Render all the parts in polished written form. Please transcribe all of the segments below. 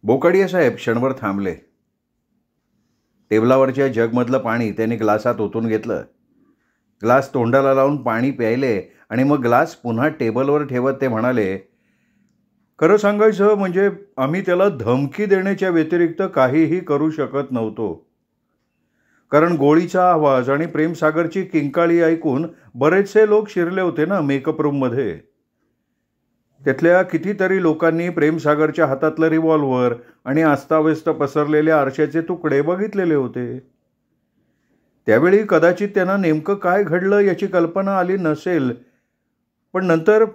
बोकाडिया साहेब क्षणभर थांबले. टेबलावरच्या जगमधलं पाणी त्यांनी ग्लासात ओतून घेतलं. ग्लास तोंडाला लावून पाणी प्यायले आणि मग ग्लास पुन्हा टेबलवर ठेवत ते म्हणाले, खरं सांगायचं म्हणजे आम्ही त्याला धमकी देण्याच्या व्यतिरिक्त काहीही करू शकत नव्हतो. कारण गोळीचा आवाज आणि प्रेमसागरची किंकाळी ऐकून बरेचसे लोक शिरले होते ना मेकअप रूममध्ये. त्यातल्या कितीतरी लोकांनी प्रेमसागरच्या हातातलं रिव्हॉल्व्हर आणि अस्ताव्यस्त पसरलेल्या आरशाचे तुकडे बघितलेले होते. त्यावेळी कदाचित त्यांना नेमकं काय घडलं याची कल्पना आली नसेल, पण नंतर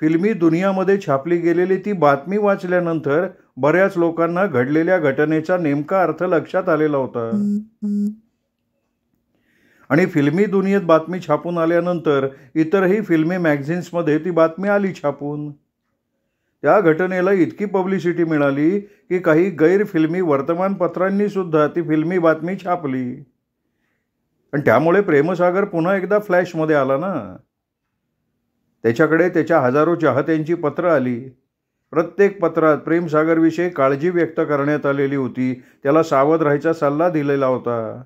फिल्मी दुनियामध्ये छापली गेलेली ती बातमी वाचल्यानंतर बऱ्याच लोकांना घडलेल्या घटनेचा नेमका अर्थ लक्षात आलेला होता. आणि फिल्मी दुनियेत बातमी छापून आल्यानंतर इतरही फिल्मी मॅगझिन्समध्ये ती बातमी आली छापून. त्या घटनेला इतकी पब्लिसिटी मिळाली की काही गैरफिल्मी वर्तमानपत्रांनी सुद्धा ती फिल्मी बातमी छापली. आणि त्यामुळे प्रेमसागर पुन्हा एकदा फ्लॅशमध्ये आला ना. त्याच्याकडे त्याच्या हजारो चाहत्यांची पत्रं आली. प्रत्येक पत्रात प्रेमसागरविषयी काळजी व्यक्त करण्यात आलेली होती. त्याला सावध राहायचा सल्ला दिलेला होता.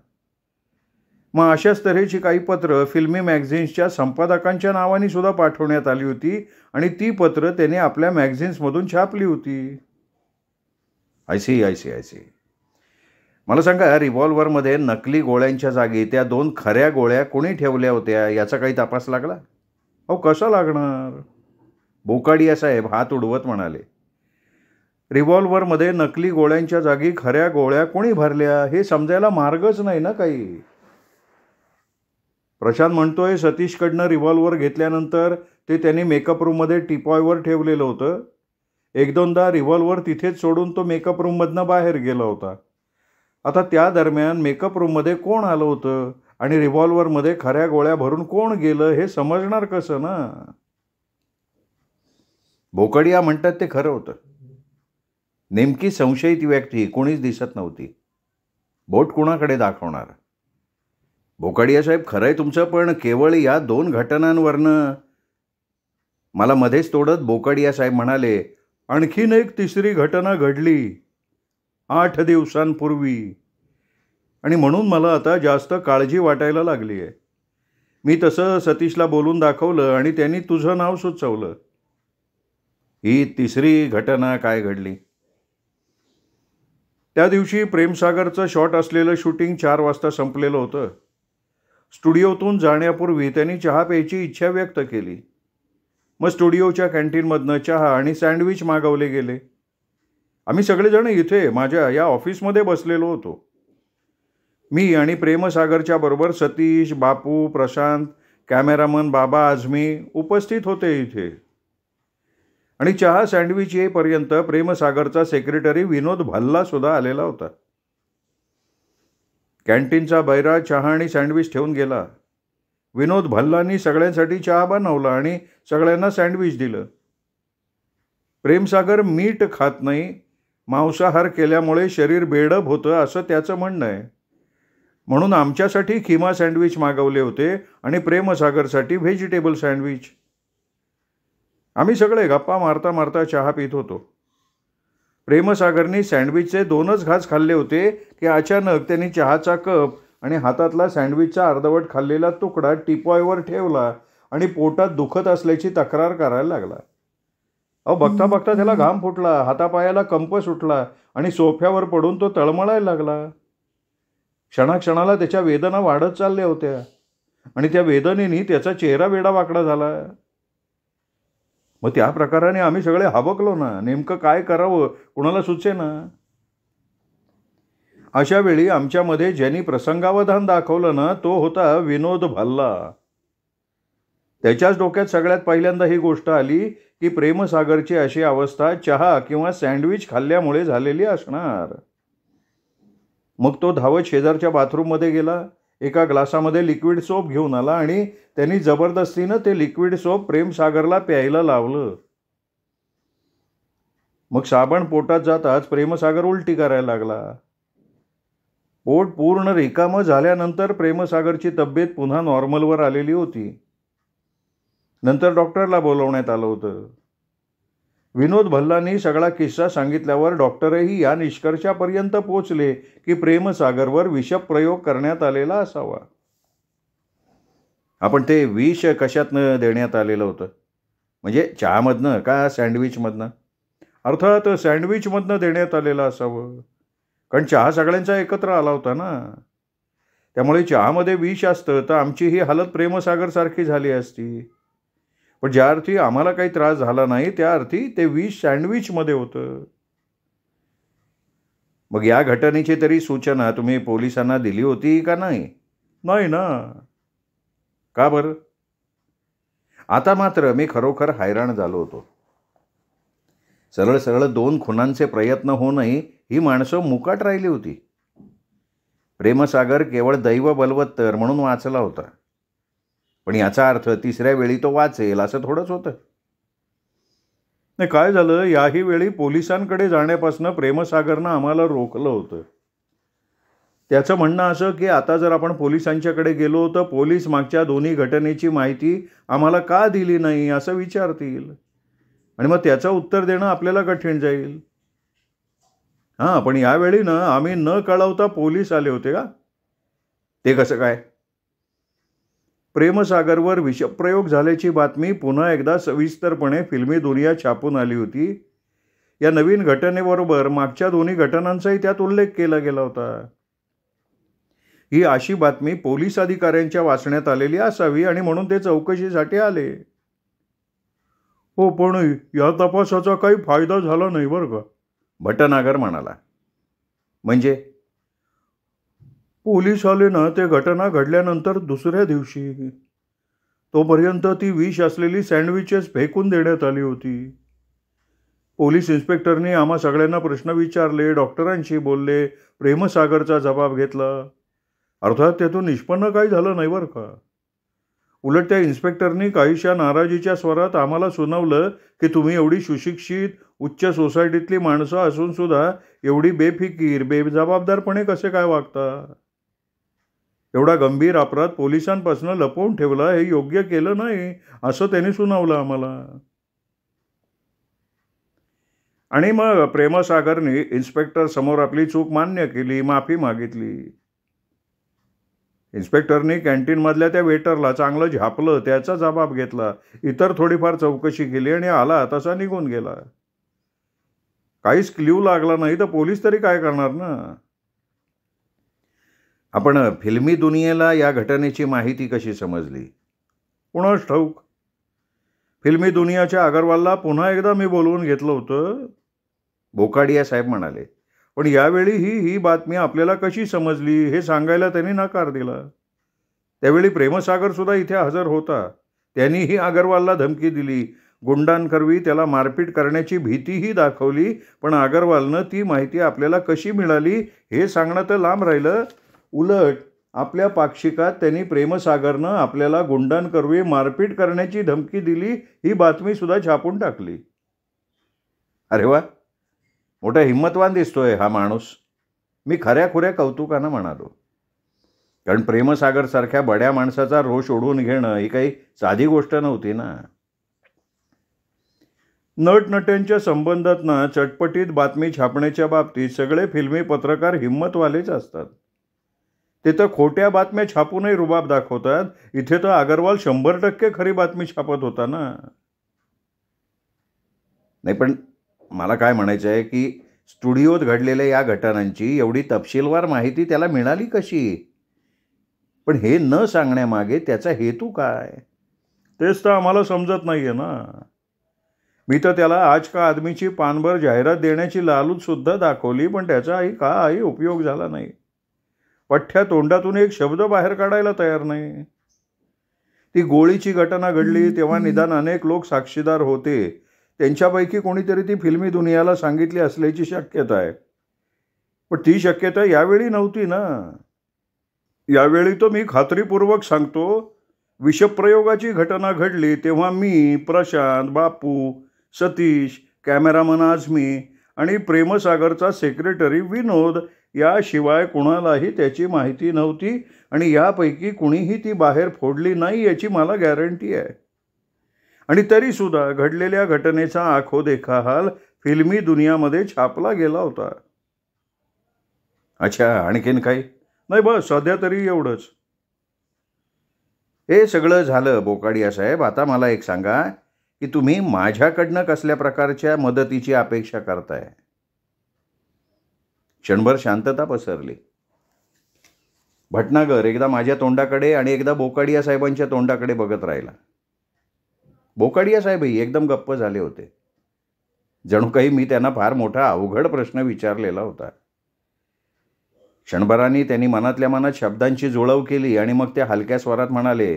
मग अशाच तऱ्हेची काही पत्रं फिल्मी मॅगझिन्सच्या संपादकांच्या नावाने सुद्धा पाठवण्यात आली होती आणि ती पत्रं त्याने आपल्या मॅगझिन्समधून छापली होती. I see. मला सांगा, रिव्हॉल्व्हरमध्ये नकली गोळ्यांच्या जागी त्या 2 खऱ्या गोळ्या कोणी ठेवल्या होत्या याचा काही तपास लागला? अहो, कसा लागणार? बोकाडिया साहेब हात उडवत म्हणाले, रिव्हॉल्व्हरमध्ये नकली गोळ्यांच्या जागी खऱ्या गोळ्या कोणी भरल्या हे समजायला मार्गच नाही ना काही. प्रशांत म्हणतोय सतीशकडनं रिव्हॉल्व्हर घेतल्यानंतर ते त्यांनी मेकअप रूममध्ये टिपॉयवर ठेवलेलं होतं. 1-2दा रिव्हॉल्व्हर तिथेच सोडून तो मेकअप रूममधनं बाहेर गेला होता. आता त्या दरम्यान मेकअप रूममध्ये कोण आलं होतं आणि रिव्हॉल्व्हरमध्ये खऱ्या गोळ्या भरून कोण गेलं हे समजणार कसं ना. बोकाडिया म्हणतात ते खरं होतं. नेमकी संशयित व्यक्ती कोणीच दिसत नव्हती. बोट कुणाकडे दाखवणार? बोकाडिया साहेब, खरं आहे तुमचं, पण केवळ या 2 घटनांवरनं. मला मध्येच तोडत बोकाडिया साहेब म्हणाले, आणखीन एक तिसरी घटना घडली 8 दिवसांपूर्वी, आणि म्हणून मला आता जास्त काळजी वाटायला लागली आहे. मी तसं सतीशला बोलून दाखवलं आणि त्यांनी तुझं नाव सुचवलं. ही तिसरी घटना काय घडली? त्या दिवशी प्रेमसागरचं शॉट असलेलं शूटिंग 4 वाजता संपलेलं होतं. स्टुडिओतून जाण्यापूर्वी त्यांनी चहा प्यायची इच्छा व्यक्त केली. मग स्टुडिओच्या कॅन्टीनमधनं चहा आणि सँडविच मागवले गेले. आम्ही सगळेजण इथे माझ्या या ऑफिसमध्ये बसलेलो होतो. मी आणि प्रेमसागरच्या बरोबर सतीश, बापू, प्रशांत, कॅमेरामन बाबा आझमी उपस्थित होते इथे. आणि चहा सँडविच येईपर्यंत प्रेमसागरचा सेक्रेटरी विनोद भल्ला सुद्धा आलेला होता. कॅन्टीनचा बैरा चहा आणि सँडविच ठेवून गेला. विनोद भल्लांनी सगळ्यांसाठी चहा बनवला आणि सगळ्यांना सँडविच दिलं. प्रेमसागर मीठ खात नाही, मांसाहार केल्यामुळे शरीर बेडब होतं असं त्याचं म्हणणं आहे. म्हणून आमच्यासाठी खिमा सँडविच मागवले होते आणि प्रेमसागरसाठी व्हेजिटेबल सँडविच. आम्ही सगळे गप्पा मारता मारता चहा पित होतो. प्रेमसागरनी सँडविचचे 2च घास खाल्ले होते की अचानक त्यांनी चहाचा कप आणि हातातला सँडविचचा अर्धवट खाल्लेला तुकडा टिपॉयवर ठेवला आणि पोटात दुखत असल्याची तक्रार करायला लागला. अहो, बघता बघता त्याला घाम फुटला, हातापायाला कंप सुटला आणि सोफ्यावर पडून तो तळमळायला लागला. क्षणाक्षणाला त्याच्या वेदना वाढत चालल्या होत्या आणि त्या वेदनेनी त्याचा चेहरा वेडावाकडा झाला. मग त्या प्रकाराने आम्ही सगळे हाबकलो ना. नेमकं काय करावं कुणाला सुचेना. अशा वेळी आमच्यामध्ये ज्यांनी प्रसंगावधान दाखवलं ना तो होता विनोद भल्ला. त्याच्याच डोक्यात सगळ्यात पहिल्यांदा ही गोष्ट आली की प्रेमसागरची अशी अवस्था चहा किंवा सँडविच खाल्ल्यामुळे झालेली असणार. मग तो धावत शेजारच्या बाथरूममध्ये गेला, एका ग्लासामध्ये लिक्विड सोप घेऊन आला आणि त्यांनी जबरदस्तीनं ते लिक्विड सोप प्रेमसागरला प्यायला लावलं. मग साबण पोटात जाताच प्रेमसागर उलटी करायला लागला. पोट पूर्ण रिकामं झाल्यानंतर प्रेमसागरची तब्येत पुन्हा नॉर्मलवर आलेली होती. नंतर डॉक्टरला बोलवण्यात आलं होतं. विनोद भल्लांनी सगळा किस्सा सांगितल्यावर डॉक्टरही या निष्कर्षापर्यंत पोचले की प्रेमसागरवर विषप्रयोग करण्यात आलेला असावा. आपण ते विष कशातनं देण्यात आलेलं होतं? म्हणजे चहामधनं का सँडविचमधनं? अर्थात सँडविचमधनं देण्यात आलेलं असावं, कारण चहा सगळ्यांचा एकत्र आला होता ना. त्यामुळे चहामध्ये विष असतं तर आमची ही हालत प्रेमसागरसारखी झाली असती. पण ज्या अर्थी आम्हाला काही त्रास झाला नाही त्या अर्थी ते विष सँडविचमध्ये होतं. मग या घटनेची तरी सूचना तुम्ही पोलिसांना दिली होती का नाही? नाही ना. का बरं? आता मात्र मी खरोखर हैराण झालो होतो. सरळ सरळ 2 खुनांचे प्रयत्न होऊनही ही माणसं मुकाट राहिली होती. प्रेमसागर केवळ दैव बलवत्तर म्हणून वाचला होता, पण याचा अर्थ तिसऱ्या वेळी तो वाचेल असं थोडंच होतं. नाही, काय झालं, याही वेळी पोलिसांकडे जाण्यापासून प्रेमसागरनं आम्हाला रोखलं होतं. त्याचं म्हणणं असं की आता जर आपण पोलिसांच्याकडे गेलो तर पोलीस मागच्या दोन्ही घटनेची माहिती आम्हाला का दिली नाही असं विचारतील आणि मग त्याचं उत्तर देणं आपल्याला कठीण जाईल. हां, पण यावेळी ना आम्ही न कळवता पोलीस आले होते का? ते कसं काय? प्रेमसागरवर विषप्रयोग झाल्याची बातमी पुन्हा एकदा सविस्तरपणे फिल्मी दुनिया छापून आली होती. या नवीन घटनेबरोबर मागच्या दोन्ही घटनांचाही त्यात उल्लेख केला गेला होता. ही अशी बातमी पोलीस अधिकाऱ्यांच्या वाचण्यात आलेली असावी आणि म्हणून ते चौकशीसाठी आले. हो, पण या तपासाचा काही फायदा झाला नाही बरं का, भटनागर म्हणाला. म्हणजे? पोलीस आले ना ते घटना घडल्यानंतर दुसऱ्या दिवशी. तोपर्यंत ती विष असलेली सँडविचेस फेकून देण्यात आली होती. पोलीस इन्स्पेक्टरनी आम्हा सगळ्यांना प्रश्न विचारले, डॉक्टरांशी बोलले, प्रेमसागरचा जबाब घेतला. अर्थात त्यातून निष्पन्न काही झालं नाही बरं का. उलट त्या इन्स्पेक्टरनी काहीशा नाराजीच्या स्वरात आम्हाला सुनावलं की तुम्ही एवढी सुशिक्षित उच्च सोसायटीतली माणसं असून सुद्धा एवढी बेफिकीर बेजबाबदारपणे कसे काय वागता. एवढा गंभीर अपराध पोलिसांपासून लपवून ठेवला हे योग्य केलं नाही असं त्यांनी सुनावलं आम्हाला. आणि मग प्रेमसागरने इन्स्पेक्टर समोर आपली चूक मान्य केली, माफी मागितली. इन्स्पेक्टरने कॅन्टीनमधल्या त्या वेटरला चांगलं झापलं, त्याचा जबाब घेतला, इतर थोडीफार चौकशी केली आणि आला तसा निघून गेला. काहीच क्ल्यू लागला नाही तर पोलीस तरी काय करणार ना. आपण फिल्मी दुनियेला या घटनेची माहिती कशी समजली? कुणास ठाऊक. फिल्मी दुनियाच्या अगरवालला पुन्हा एकदा मी बोलवून घेतलं होतं, बोकाडिया साहेब म्हणाले. पण यावेळी ही बातमी आपल्याला कशी समजली हे सांगायला त्यांनी नकार दिला. त्यावेळी प्रेमसागर सुद्धा इथे हजर होता. त्यांनीही अगरवालला धमकी दिली, गुंडांकरवी त्याला मारपीट करण्याची भीतीही दाखवली. पण अगरवालनं ती माहिती आपल्याला कशी मिळाली हे सांगणं तर लांब राहिलं, उलट आपल्या पाक्षिकात त्यांनी प्रेमसागरनं आपल्याला गुंडांकरवी मारपीट करण्याची धमकी दिली ही बातमी सुद्धा छापून टाकली. अरे वा, मोठा हिम्मतवान दिसतोय हा माणूस, मी खऱ्याखुऱ्या कौतुकानं म्हणालो. कारण प्रेमसागरसारख्या बड्या माणसाचा रोष ओढून घेणं ही काही साधी गोष्ट नव्हती ना. नटनट्यांच्या संबंधात ना चटपटीत बातमी छापण्याच्या बाबतीत सगळे फिल्मी पत्रकार हिम्मतवालेच असतात. ते तर खोट्या बातम्या छापूनही रुबाब दाखवतात. इथे तर अगरवाल 100% खरी बातमी छापत होता ना. नाही, पण मला काय म्हणायचं आहे की स्टुडिओत घडलेल्या या घटनांची एवढी तपशीलवार माहिती त्याला मिळाली कशी? पण हे न सांगण्यामागे त्याचा हेतू काय? तेच तर आम्हाला समजत नाहीये ना. मी तर त्याला आज का आदमीची पानभर जाहिरात देण्याची लालूच सुद्धा दाखवली, पण त्याचाही काही उपयोग झाला नाही. पठ्ठ्या तोंडातून एक शब्द बाहेर काढायला तयार नाही. ती गोळीची घटना घडली तेव्हा निदान अनेक लोक साक्षीदार होते. त्यांच्यापैकी कोणीतरी ती फिल्मी दुनियाला सांगितली असल्याची शक्यता आहे. पण ती शक्यता यावेळी नव्हती ना. यावेळी तो मी खात्रीपूर्वक सांगतो, विषप्रयोगाची घटना घडली तेव्हा मी, प्रशांत, बापू, सतीश, कॅमेरामन आझमी आणि प्रेमसागरचा सेक्रेटरी विनोद याशिवाय कुणालाही त्याची माहिती नव्हती आणि यापैकी कुणीही ती बाहेर फोडली नाही याची मला गॅरंटी आहे. आणि तरीसुद्धा घडलेल्या घटनेचा आखोदेखा हाल फिल्मी दुनियामध्ये छापला गेला होता. अच्छा, आणखीन काही? नाही, बस सध्या तरी एवढंच. हे सगळं झालं बोकाडिया साहेब. आता मला एक सांगा की तुम्ही माझ्याकडनं कसल्या प्रकारच्या मदतीची अपेक्षा करताय? क्षणभर शांतता पसरली. भटनागर एकदा माझ्या तोंडाकडे आणि एकदा बोकाडिया साहेबांच्या तोंडाकडे बघत राहिला. बोकाडिया साहेबही एकदम गप्प झाले होते. जणू काही मी त्यांना फार मोठा अवघड प्रश्न विचारलेला होता. क्षणभराने त्यांनी मनातल्या मनात शब्दांची जुळव केली आणि मग त्या हलक्या स्वरात म्हणाले,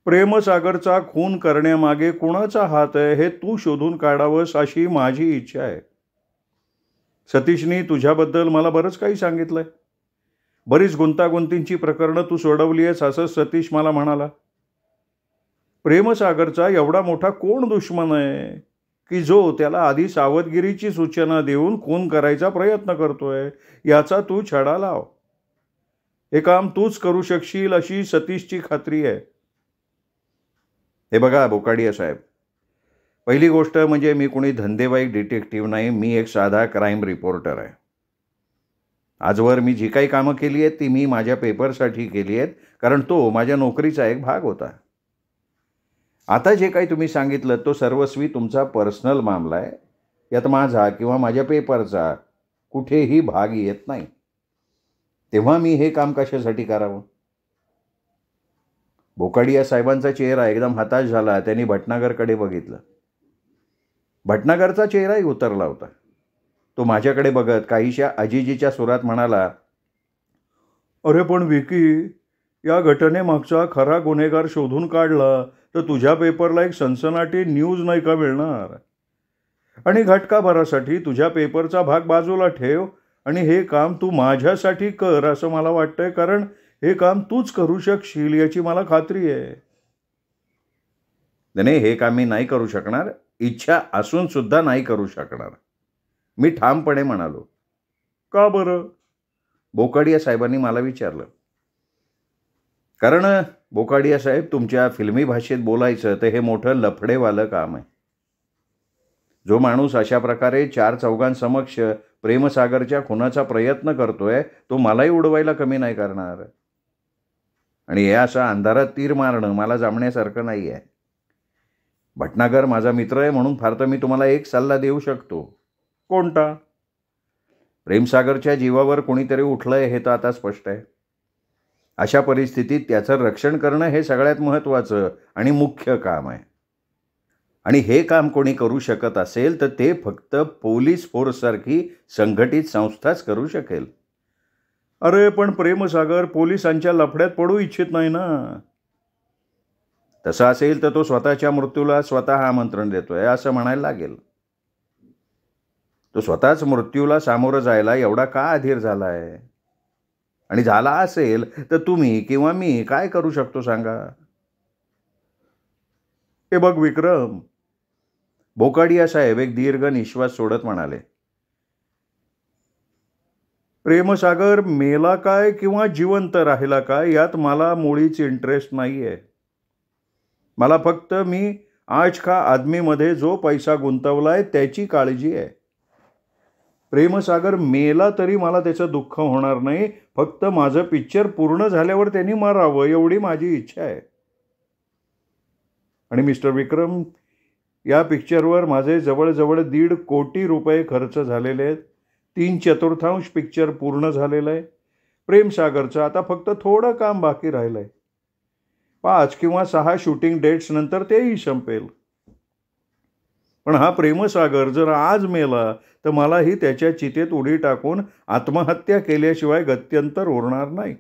प्रेमसागरचा खून करण्यामागे कुणाचा हात आहे हे तू शोधून काढावंस अशी माझी इच्छा आहे. सतीशनी तुझ्याबद्दल मला बरंच काही सांगितलंय. बरीच गुंतागुंतींची प्रकरणं तू सोडवली आहेस असं सतीश मला म्हणाला. प्रेमसागरचा एवढा मोठा कोण दुश्मन आहे की जो त्याला आधी सावधगिरीची सूचना देऊन खून करायचा प्रयत्न करतोय? याचा तू छडा लाव. हे काम तूच करू शकशील अशी सतीशची खात्री आहे. हे बघा बोकाडिया साहेब, पहिली गोष्ट म्हणजे मी कोणी धंदेवाईक डिटेक्टिव्ह नाही. मी एक साधा क्राईम रिपोर्टर आहे. आजवर मी जी काही कामं केली आहेत ती मी माझ्या पेपरसाठी केली आहेत, कारण तो माझ्या नोकरीचा एक भाग होता. आता जे काही तुम्ही सांगितलं तो सर्वस्वी तुमचा पर्सनल मामला आहे. यात माझा किंवा माझ्या पेपरचा कुठेही भाग येत नाही. तेव्हा मी हे काम कशासाठी करावं? बोकाडिया साहेबांचा चेहरा एकदम हताश झाला. त्यांनी भटनागरकडे बघितलं. भटनागरचा चेहराही उतरला होता. तो माझ्याकडे बघत काहीशा अजिजीच्या सुरात म्हणाला, अरे पण विकी, या घटनेमागचा खरा गुन्हेगार शोधून काढला तर तुझ्या पेपरला एक सनसनाटी न्यूज नाही का मिळणार? आणि घटकाभरासाठी तुझ्या पेपरचा भाग बाजूला ठेव आणि हे काम तू माझ्यासाठी कर असं मला वाटतंय, कारण हे काम तूच करू शकशील याची मला खात्री आहे. नाही, हे काम मी नाही करू शकणार. इच्छा असून सुद्धा नाही करू शकणार, मी ठामपणे म्हणालो. का बरं? बोकाडिया साहेबांनी मला विचारलं. कारण बोकाडिया साहेब, तुमच्या फिल्मी भाषेत बोलायचं तर हे मोठं लफडेवालं काम आहे. जो माणूस अशा प्रकारे 4 चौघांसमक्ष प्रेमसागरच्या खुनाचा प्रयत्न करतोय तो मलाही उडवायला कमी नाही करणार. आणि हे असं अंधारात तीर मारणं मला जमण्यासारखं नाही आहे. भटनागर माझा मित्र आहे म्हणून फार तर मी तुम्हाला एक सल्ला देऊ शकतो. कोणता? प्रेमसागरच्या जीवावर कोणीतरी उठलंय हे तर आता स्पष्ट आहे. अशा परिस्थितीत त्याचं रक्षण करणं हे सगळ्यात महत्त्वाचं आणि मुख्य काम आहे. आणि हे काम कोणी करू शकत असेल तर ते फक्त पोलीस फोर्ससारखी संघटित संस्थाच करू शकेल. अरे पण प्रेमसागर पोलिसांच्या लफड्यात पडू इच्छित नाही ना. तसं असेल तर तो स्वतःच्या मृत्यूला स्वतः आमंत्रण देतोय असं म्हणायला लागेल. तो स्वतःच मृत्यूला सामोरं जायला एवढा का अधीर झाला आहे? आणि झाला असेल तर तुम्ही किंवा मी काय करू शकतो सांगा? हे बघ विक्रम, बोकाडिया साहेब एक दीर्घ निश्वास सोडत म्हणाले, प्रेमसागर मेला काय किंवा जिवंत राहिला काय यात मला मुळीच इंटरेस्ट नाही आहे. मला फक्त मी आज का आदमीमध्ये जो पैसा गुंतवलाय त्याची काळजी आहे. प्रेमसागर मेला तरी मला त्याचं दुःख होणार नाही. फक्त माझं पिक्चर पूर्ण झाल्यावर त्यांनी मरावं एवढी माझी इच्छा आहे. आणि मिस्टर विक्रम, या पिक्चरवर माझे जवळजवळ 1.5 कोटी रुपये खर्च झालेले आहेत. 3/4 पिक्चर पूर्ण झालेलं आहे. प्रेमसागरचं आता फक्त थोडं काम बाकी राहिलं आहे. 5 किंवा 6 शूटिंग डेट्स नंतर तेही संपेल. पण हा प्रेमसागर जर आज मेला तर मलाही त्याच्या चितेत उडी टाकून आत्महत्या केल्याशिवाय गत्यंतर उरणार नाही.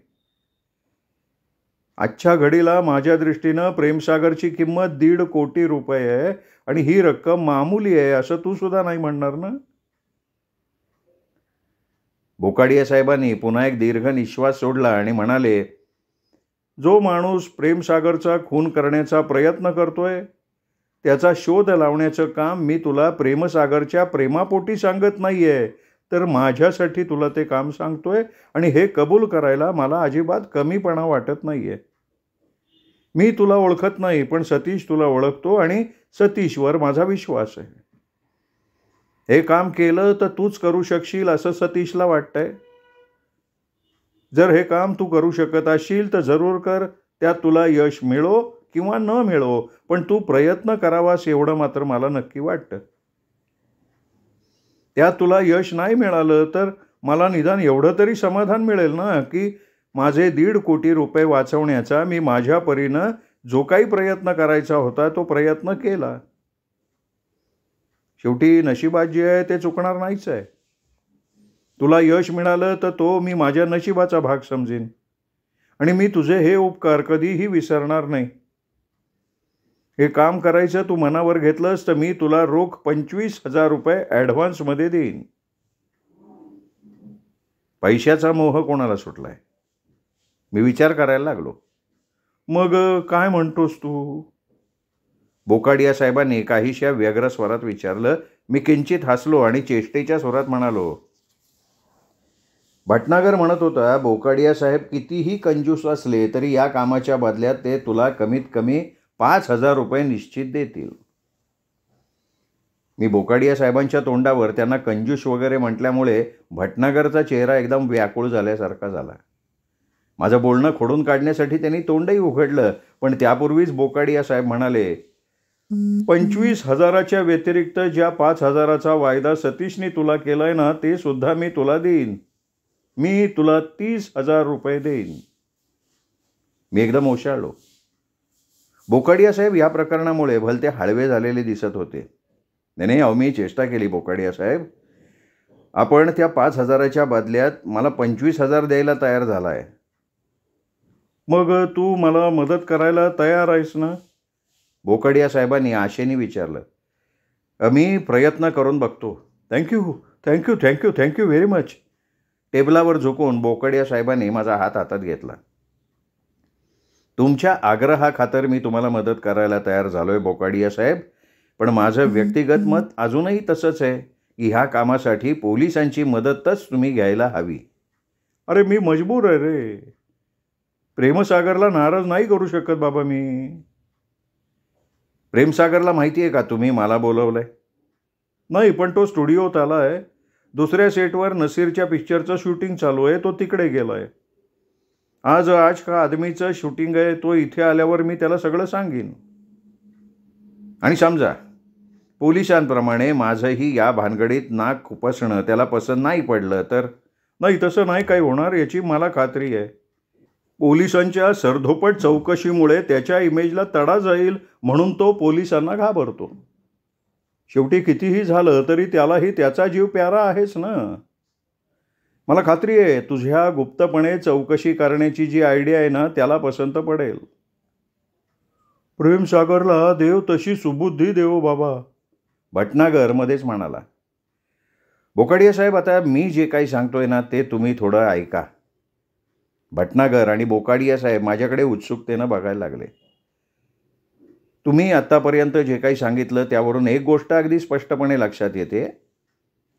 आजच्या घडीला माझ्या दृष्टीनं प्रेमसागरची किंमत 1.5 कोटी रुपये आहे आणि ही रक्कम मामूली आहे असं तू सुद्धा नाही म्हणणार ना? बोकाडिया साहेबांनी पुन्हा एक दीर्घ निश्वास सोडला आणि म्हणाले, जो माणूस प्रेमसागरचा खून करण्याचा प्रयत्न करतोय त्याचा शोध लावण्याचं काम मी तुला प्रेमसागरच्या प्रेमापोटी सांगत नाहीये, तर माझ्यासाठी तुला ते काम सांगतोय. आणि हे कबूल करायला मला अजिबात कमीपणा वाटत नाहीये. मी तुला ओळखत नाही, पण सतीश तुला ओळखतो आणि सतीशवर माझा विश्वास आहे. हे काम केलं तर तूच करू शकशील असं सतीशला वाटतंय. जर हे काम तू करू शकत असशील तर जरूर कर. त्यात तुला यश मिळो किंवा न मिळो, पण तू प्रयत्न करावास एवढं मात्र मला नक्की वाटतं. त्यात तुला यश नाही मिळालं तर मला निदान एवढं तरी समाधान मिळेल ना, की माझे 1.5 कोटी रुपये वाचवण्याचा मी माझ्या परीनं जो काही प्रयत्न करायचा होता तो प्रयत्न केला. शेवटी नशिबात जे आहे ते चुकणार नाहीच आहे. तुला यश मिळालं तर तो मी माझ्या नशिबाचा भाग समजेन आणि मी तुझे हे उपकार कधीही विसरणार नाही. हे काम करायचं तू मनावर घेतलंस तर मी तुला रोख 25,000 रुपये ॲडव्हान्समध्ये देईन. पैशाचा मोह कोणाला सुटलाय? मी विचार करायला लागलो. मग काय म्हणतोस तू? बोकाडिया साहेबांनी काहीशा व्यग्र स्वरात विचारलं. मी किंचित हसलो आणि चेष्टेच्या स्वरात म्हणालो, भटनागर म्हणत होता, बोकाडिया साहेब कितीही कंजूस असले तरी या कामाच्या बदल्यात ते तुला कमीत कमी 5,000 रुपये निश्चित देतील. मी बोकाडिया साहेबांच्या तोंडावर त्यांना कंजूस वगैरे म्हटल्यामुळे भटनागरचा चेहरा एकदम व्याकुळ झाल्यासारखा झाला. माझं बोलणं खोडून काढण्यासाठी त्यांनी तोंडही उघडलं, पण त्यापूर्वीच बोकाडिया साहेब म्हणाले, 25,000च्या व्यतिरिक्त ज्या 5,000चा वायदा सतीशने तुला केलाय ना, ते सुद्धा मी तुला देईन. मी तुला 30,000 रुपये देईन. मी एकदम ओशाळलो. बोकाडिया साहेब या प्रकरणामुळे भलते हळवे झालेले दिसत होते. नाही, अहो मी चेष्टा केली बोकाडिया साहेब. आपण त्या 5,000च्या बदल्यात मला 25,000 द्यायला तयार झाला आहे. मग तू मला मदत करायला तयार आहेस ना? बोकाडिया साहेबांनी आशेने विचारलं. मी प्रयत्न करून बघतो. Thank you thank you thank you thank you very much. टेबलावर झुकून बोकाडिया साहेबांनी माझा हात हातात घेतला. तुमच्या आग्रहाखातर मी तुम्हाला मदत करायला तयार झालोय बोकाडिया साहेब, पण माझं व्यक्तिगत मत अजूनही तसंच आहे की ह्या कामासाठी पोलिसांची मदतच तुम्ही घ्यायला हवी. अरे मी मजबूर आहे रे. प्रेमसागरला नाराज नाही करू शकत बाबा मी. प्रेमसागरला माहिती आहे का तुम्ही मला बोलवलंय? नाही, पण तो स्टुडिओत आला आहे. दुसऱ्या सेटवर नसीरच्या पिक्चरचं शूटिंग चालू आहे, तो तिकडे गेला आहे. आज का आदमीचं शूटिंग आहे, तो इथे आल्यावर मी त्याला सगळं सांगीन. आणि समजा पोलिसांप्रमाणे माझंही या भानगडीत नाक खुपसणं त्याला पसंत नाही पडलं तर? नाही, तसं नाही काही होणार याची मला खात्री आहे. पोलिसांच्या सरधोपट चौकशीमुळे त्याच्या इमेजला तडा जाईल म्हणून तो पोलिसांना घाबरतो. शेवटी कितीही झालं तरी त्यालाही त्याचा जीव प्यारा आहेच ना. मला खात्री आहे तुझ्या गुप्तपणे चौकशी करण्याची जी आयडिया आहे ना त्याला पसंत पडेल. प्रेमसागरला देव तशी सुबुद्धी देवो बाबा, भटनागर मध्येच म्हणाला. बोकाडिया साहेब, आता मी जे काही सांगतोय ना ते तुम्ही थोडं ऐका. भटनागर आणि बोकाडिया साहेब माझ्याकडे उत्सुकतेनं बघायला लागले. तुम्ही आत्तापर्यंत जे काही सांगितलं त्यावरून एक गोष्ट अगदी स्पष्टपणे लक्षात येते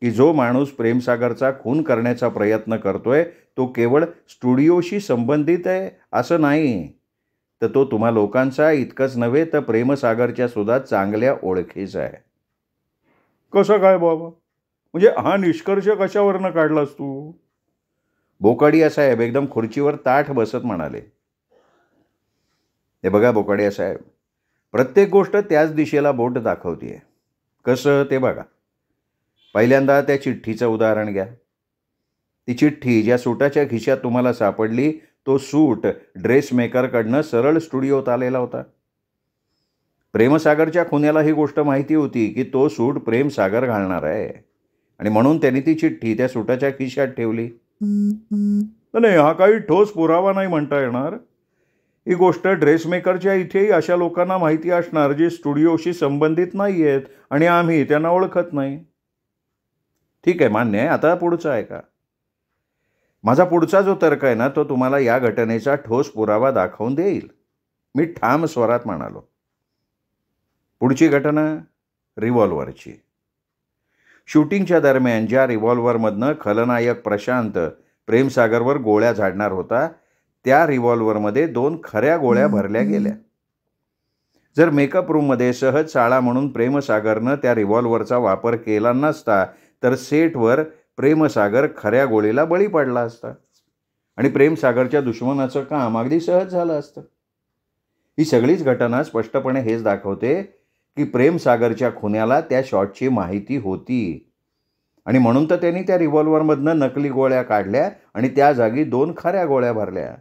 की जो माणूस प्रेमसागरचा खून करण्याचा प्रयत्न करतोय तो केवळ स्टुडिओशी संबंधित आहे असं नाही, तर तो तुम्हा लोकांचा इतकंच नव्हे तर प्रेमसागरच्या सुद्धा चांगल्या ओळखीचा आहे. कसं काय बाबा? म्हणजे हा निष्कर्ष कशावरनं काढलास तू? बोकाडिया साहेब एकदम खुर्चीवर ताठ बसत म्हणाले. हे बघा बोकाडिया साहेब, प्रत्येक गोष्ट त्याच दिशेला बोट दाखवतीये. कसं ते बघा. पहिल्यांदा त्या चिठ्ठीचं उदाहरण घ्या. ती चिठ्ठी ज्या सूटाच्या खिशात तुम्हाला सापडली तो सूट ड्रेसमेकरकडनं सरळ स्टुडिओत आलेला होता. प्रेमसागरच्या खुन्याला ही गोष्ट माहिती होती की तो सूट प्रेमसागर घालणार आहे आणि म्हणून त्यांनी ती चिठ्ठी त्या सूटाच्या खिशात ठेवली. नाही, हा काही ठोस पुरावा नाही म्हणता येणार. ही गोष्ट ड्रेसमेकरच्या इथेही अशा लोकांना माहिती असणार जे स्टुडिओशी संबंधित नाही आहेत आणि आम्ही त्यांना ओळखत नाही. ठीक आहे, मान्य आहे. आता पुढचं आहे का? माझा पुढचा जो तर्क आहे ना तो तुम्हाला या घटनेचा ठोस पुरावा दाखवून देईल, मी ठाम स्वरात म्हणालो. पुढची घटना रिव्हॉल्व्हरची. शूटिंगच्या दरम्यान ज्या रिव्हॉल्व्हरमधनं खलनायक प्रशांत प्रेमसागरवर गोळ्या झाडणार होता त्या रिव्हॉल्व्हरमध्ये 2 खऱ्या गोळ्या भरल्या गेल्या. जर मेकअप रूममध्ये सहज चाळा म्हणून प्रेमसागरनं त्या रिव्हॉल्व्हरचा वापर केला नसता तर सेटवर प्रेमसागर खऱ्या गोळीला बळी पडला असता आणि प्रेमसागरच्या दुश्मनाचं काम अगदी सहज झालं असतं. ही सगळीच घटना स्पष्टपणे हेच दाखवते की प्रेमसागरच्या खुन्याला त्या शॉटची माहिती होती आणि म्हणून तर त्यांनी त्या रिव्हॉल्व्हरमधनं नकली गोळ्या काढल्या आणि त्या जागी 2 खऱ्या गोळ्या भरल्या.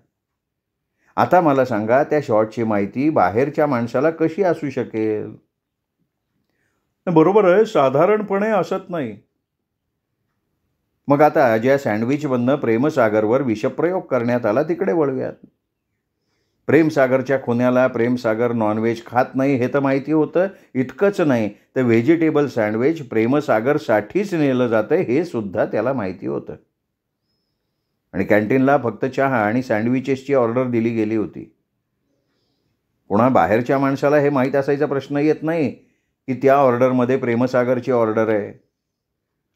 आता मला सांगा, त्या शॉटची माहिती बाहेरच्या माणसाला कशी असू शकेल? बरोबर आहे, साधारणपणे असत नाही. मग आता ज्या सँडविचमधनं प्रेमसागरवर विषप्रयोग करण्यात आला तिकडे वळूयात. प्रेमसागरच्या खुन्याला प्रेमसागर नॉनव्हेज खात नाही हे तर माहिती होतं. इतकंच नाही तर व्हेजिटेबल सँडविच प्रेमसागरसाठीच नेलं जातं हे सुद्धा त्याला माहिती होतं. आणि कॅन्टीनला फक्त चहा आणि सँडविचेसची ऑर्डर दिली गेली होती. कोणा बाहेरच्या माणसाला हे माहीत असायचा प्रश्न येत नाही की त्या ऑर्डरमध्ये प्रेमसागरची ऑर्डर आहे.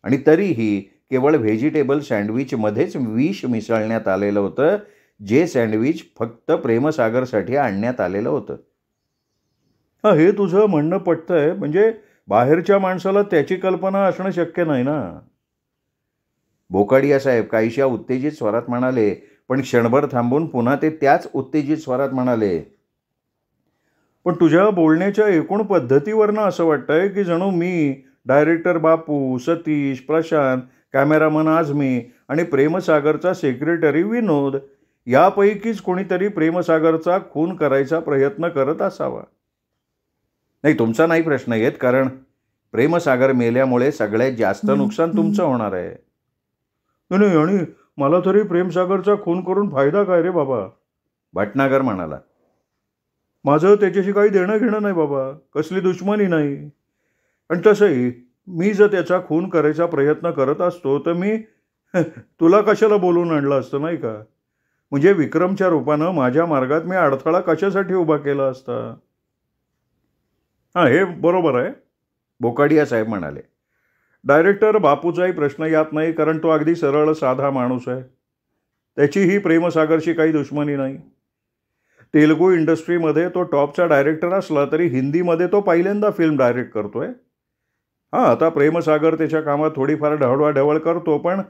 आणि तरीही केवळ व्हेजिटेबल सँडविचमध्येच विष मिसळण्यात आलेलं होतं, जे सँडविच फक्त प्रेमसागरसाठी आणण्यात आलेलं होतं. हे तुझं म्हणणं पटतंय. म्हणजे बाहेरच्या माणसाला त्याची कल्पना असणं शक्य नाही ना. बोकाडिया साहेब काहीशा उत्तेजित स्वरात म्हणाले, पण क्षणभर थांबून पुन्हा ते त्याच उत्तेजित स्वरात म्हणाले, पण तुझ्या बोलण्याच्या एकूण पद्धतीवरनं असं वाटतंय की जणू मी, डायरेक्टर बापू, सतीश, प्रशांत, कॅमेरामन आझमी आणि प्रेमसागरचा सेक्रेटरी विनोद यापैकीच कोणीतरी प्रेमसागरचा खून करायचा प्रयत्न करत असावा. नाही, तुमचा नाही प्रश्न येत, कारण प्रेमसागर मेल्यामुळे सगळ्यात जास्त नुकसान तुमचं होणार आहे. नाही, आणि मला तरी प्रेमसागरचा खून करून फायदा काय रे बाबा? भटनागर म्हणाला. माझं त्याच्याशी काही देणं घेणं नाही बाबा, कसली दुश्मनी नाही. आणि तसंही मी जर त्याचा खून करायचा प्रयत्न करत असतो तर मी तुला कशाला बोलून आणलं असतं नाही का? म्हणजे विक्रमच्या रूपानं माझ्या मार्गात मी अडथळा कशासाठी उभा केला असता? हे बरोबर आहे, बोकाडिया साहेब म्हणाले. डायरेक्टर बापूचाही प्रश्न यात नाही, कारण तो अगदी सरळ साधा माणूस आहे. त्याचीही प्रेमसागरशी काही दुश्मनी नाही. तेलुगू इंडस्ट्रीमध्ये तो टॉपचा डायरेक्टर असला तरी हिंदीमध्ये तो पहिल्यांदा फिल्म डायरेक्ट करतोय. आता प्रेमसागर त्याच्या कामात थोडीफार ढवळाढवळ करतो, पण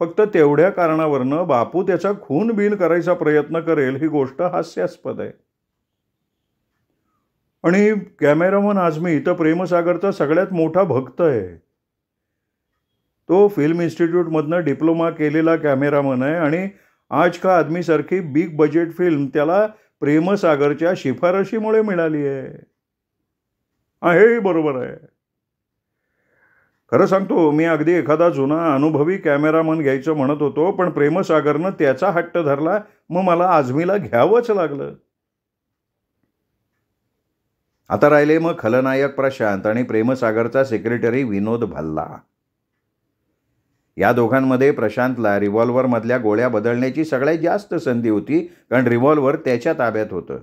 फक्त तेवढ्या कारणावरनं बापू त्याचा खून बिन करायचा प्रयत्न करेल ही गोष्ट हास्यास्पद आहे. आणि कॅमेरामन आझमी तर प्रेमसागरचा सगळ्यात मोठा भक्त आहे. तो फिल्म इन्स्टिट्यूटमधनं डिप्लोमा केलेला कॅमेरामन आहे आणि आज का आदमीसारखी बिग बजेट फिल्म त्याला प्रेमसागरच्या शिफारशीमुळे मिळाली आहे. हे बरोबर आहे. खरं सांगतो, मी अगदी एखादा जुना अनुभवी कॅमेरामन घ्यायचं म्हणत होतो, पण प्रेमसागरनं त्याचा हट्ट धरला, मग मला आझमीला घ्यावंच लागलं. आता राहिले मग खलनायक प्रशांत आणि प्रेमसागरचा सेक्रेटरी विनोद भल्ला. या दोघांमध्ये प्रशांतला रिव्हॉल्व्हरमधल्या गोळ्या बदलण्याची सगळ्यात जास्त संधी होती, कारण रिव्हॉल्व्हर त्याच्या ताब्यात होतं.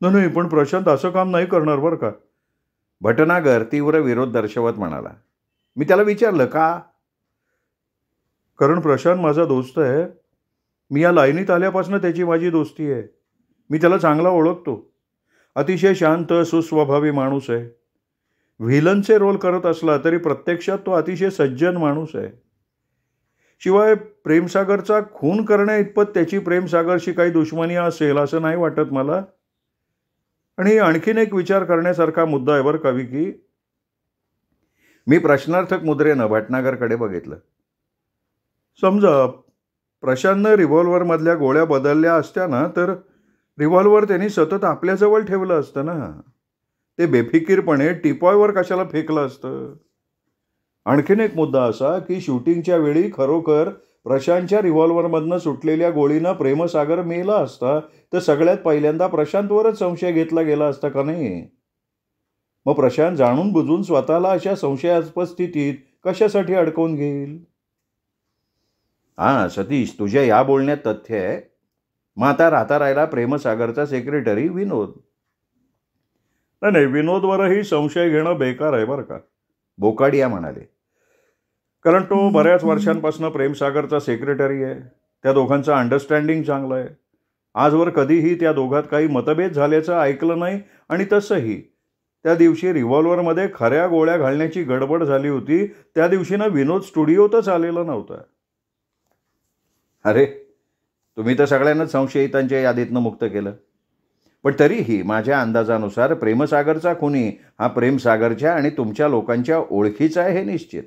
नाही, पण प्रशांत असं काम नाही करणार बरं का, भटनागर तीव्र विरोध दर्शवत म्हणाला. मी त्याला विचारलं, का? कारण प्रशांत माझा दोस्त आहे. मी या लाईनीत आल्यापासून त्याची माझी दोस्ती आहे. मी त्याला चांगला ओळखतो. अतिशय शांत सुस्वभावी माणूस आहे. व्हिलनचे रोल करत असला तरी प्रत्यक्षात तो अतिशय सज्जन माणूस आहे. शिवाय प्रेमसागरचा खून करण्या इतपत त्याची प्रेमसागरशी काही दुश्मनी असेल असं नाही वाटत मला. आणि आणखीन एक विचार करण्यासारखा मुद्दा आहे बरं का विकी. मी प्रश्नार्थक मुद्रेनं भटनागरकडे बघितलं. समजा प्रशांतनं रिव्हॉल्व्हरमधल्या गोळ्या बदलल्या असत्या ना, तर रिव्हॉल्व्हर त्यांनी सतत आपल्याजवळ ठेवलं असतं ना. ते बेफिकीरपणे टिपॉयवर कशाला फेकलं असतं? आणखीन एक मुद्दा असा की शूटिंगच्या वेळी खरोखर प्रशांतच्या रिव्हॉल्व्हरमधनं सुटलेल्या गोळीनं प्रेमसागर मेला असता तर सगळ्यात पहिल्यांदा प्रशांतवरच संशय घेतला गेला असता का नाही? मग प्रशांत जाणून बुजून स्वतःला अशा संशयास्पद स्थितीत कशासाठी अडकवून घेईल? सतीश, तुझ्या या बोलण्यात तथ्य आहे. मग आता राहिला प्रेमसागरचा सेक्रेटरी विनोद. नाही, विनोदवरही संशय घेणं बेकार आहे बरं का, बोकाडिया म्हणाले. कारण तो बऱ्याच वर्षांपासून प्रेमसागरचा सेक्रेटरी आहे. त्या दोघांचं अंडरस्टँडिंग चांगलं आहे. आजवर कधीही त्या दोघात काही मतभेद झाल्याचं ऐकलं नाही. आणि तसंही त्या दिवशी रिव्हॉल्व्हरमध्ये खऱ्या गोळ्या घालण्याची गडबड झाली होती. त्या दिवशी ना विनोद स्टुडिओतच आलेला नव्हता. अरे, तुम्ही तर सगळ्यांनाच संशयितांच्या यादीतनं मुक्त केलं. पण तरीही माझ्या अंदाजानुसार प्रेमसागरचा खुनी हा प्रेमसागरच्या आणि तुमच्या लोकांच्या ओळखीचा आहे हे निश्चित.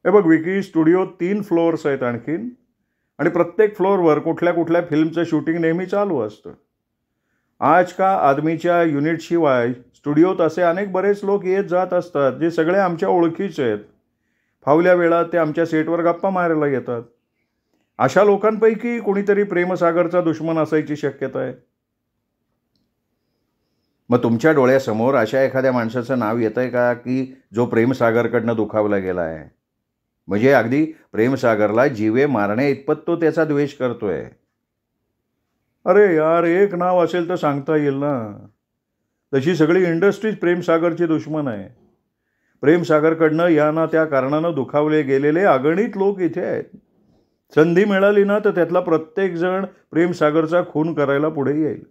हे बघ विकी, स्टुडिओत 3 फ्लोअर्स आहेत आणखीन, आणि प्रत्येक फ्लोअरवर कुठल्या कुठल्या फिल्मचं शूटिंग नेहमी चालू असतं. आज का आदमीच्या युनिटशिवाय स्टुडिओत असे अनेक बरेच लोक येत जात असतात जे सगळे आमच्या ओळखीचे आहेत. फावल्या वेळात ते आमच्या सेटवर गप्पा मारायला येतात. अशा लोकांपैकी कोणीतरी प्रेमसागरचा दुश्मन असायची शक्यता आहे. मग तुमच्या डोळ्यासमोर अशा एखाद्या माणसाचं नाव येतंय का की जो प्रेमसागरकडनं दुखावला गेला आहे? म्हणजे अगदी प्रेमसागरला जीवे मारण्या इतपत तो त्याचा द्वेष करतोय. अरे यार, एक नाव असेल तर सांगता येईल ना. तशी सगळी इंडस्ट्रीज प्रेमसागरची दुश्मन आहे. प्रेमसागरकडनं या ना त्या कारणानं दुखावले गेलेले अगणित लोक इथे आहेत. संधी मिळाली ना तर त्यातला प्रत्येक जण प्रेमसागरचा खून करायला पुढे येईल.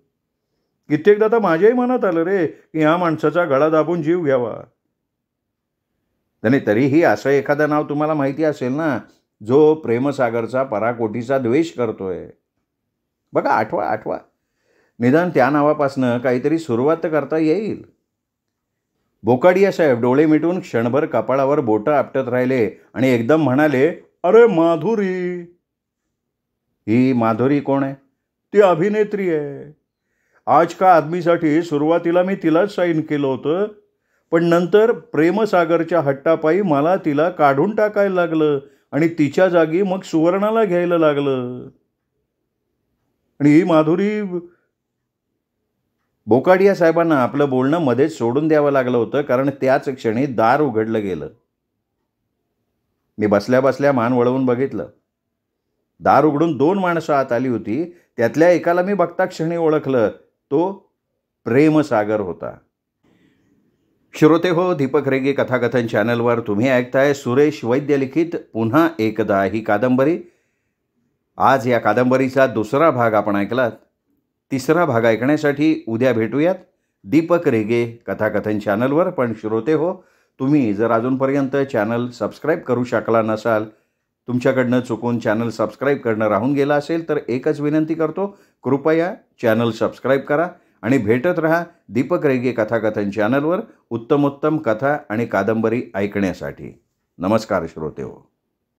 कित्येकदा तर माझ्याही मनात आलं रे की ह्या माणसाचा गळा दाबून जीव घ्यावा. त्याने तरीही असं एखादं नाव तुम्हाला माहिती असेल ना जो प्रेमसागरचा पराकोटीचा द्वेष करतोय. बघा, आठवा. निदान त्या नावापासनं काहीतरी सुरुवात तर करता येईल. बोकाडिया साहेब डोळे मिटून क्षणभर कपाळावर बोटं आपटत राहिले आणि एकदम म्हणाले, अरे माधुरी. ही माधुरी कोण आहे? ती अभिनेत्री आहे. आज का आदमीसाठी सुरुवातीला मी तिलाच साईन केलं होतं, पण नंतर प्रेमसागरच्या हट्टापायी मला तिला काढून टाकायला लागलं आणि तिच्या जागी मग सुवर्णाला घ्यायला लागलं. आणि ही माधुरी. बोकाडिया साहेबांना आपलं बोलणं मध्येच सोडून द्यावं लागलं होतं कारण त्याच क्षणी दार उघडलं गेलं. मी बसल्या बसल्या मान वळवून बघितलं. दार उघडून 2 माणसं आत आली होती. त्यातल्या एकाला मी बघता क्षणी ओळखलं. तो प्रेमसागर होता. श्रोते हो, दीपक रेगे कथाकथन चॅनलवर तुम्ही ऐकताय सुरेश वैद्य लिखित पुन्हा एकदा ही कादंबरी. आज या कादंबरीचा 2रा भाग आपण ऐकलात. 3रा भाग ऐकण्यासाठी उद्या भेटूयात दीपक रेगे कथाकथन चॅनलवर. पण श्रोते हो, तुम्ही जर अजूनपर्यंत चॅनल सबस्क्राईब करू शकला नसाल, तुमच्याकडनं चुकून चॅनल सबस्क्राईब करणं राहून गेलं असेल तर एकच विनंती करतो, कृपया चॅनल सबस्क्राईब करा आणि भेटत रहा दीपक रेगे कथाकथन चॅनलवर उत्तमोत्तम कथा आणि कादंबरी ऐकण्यासाठी. नमस्कार श्रोते हो.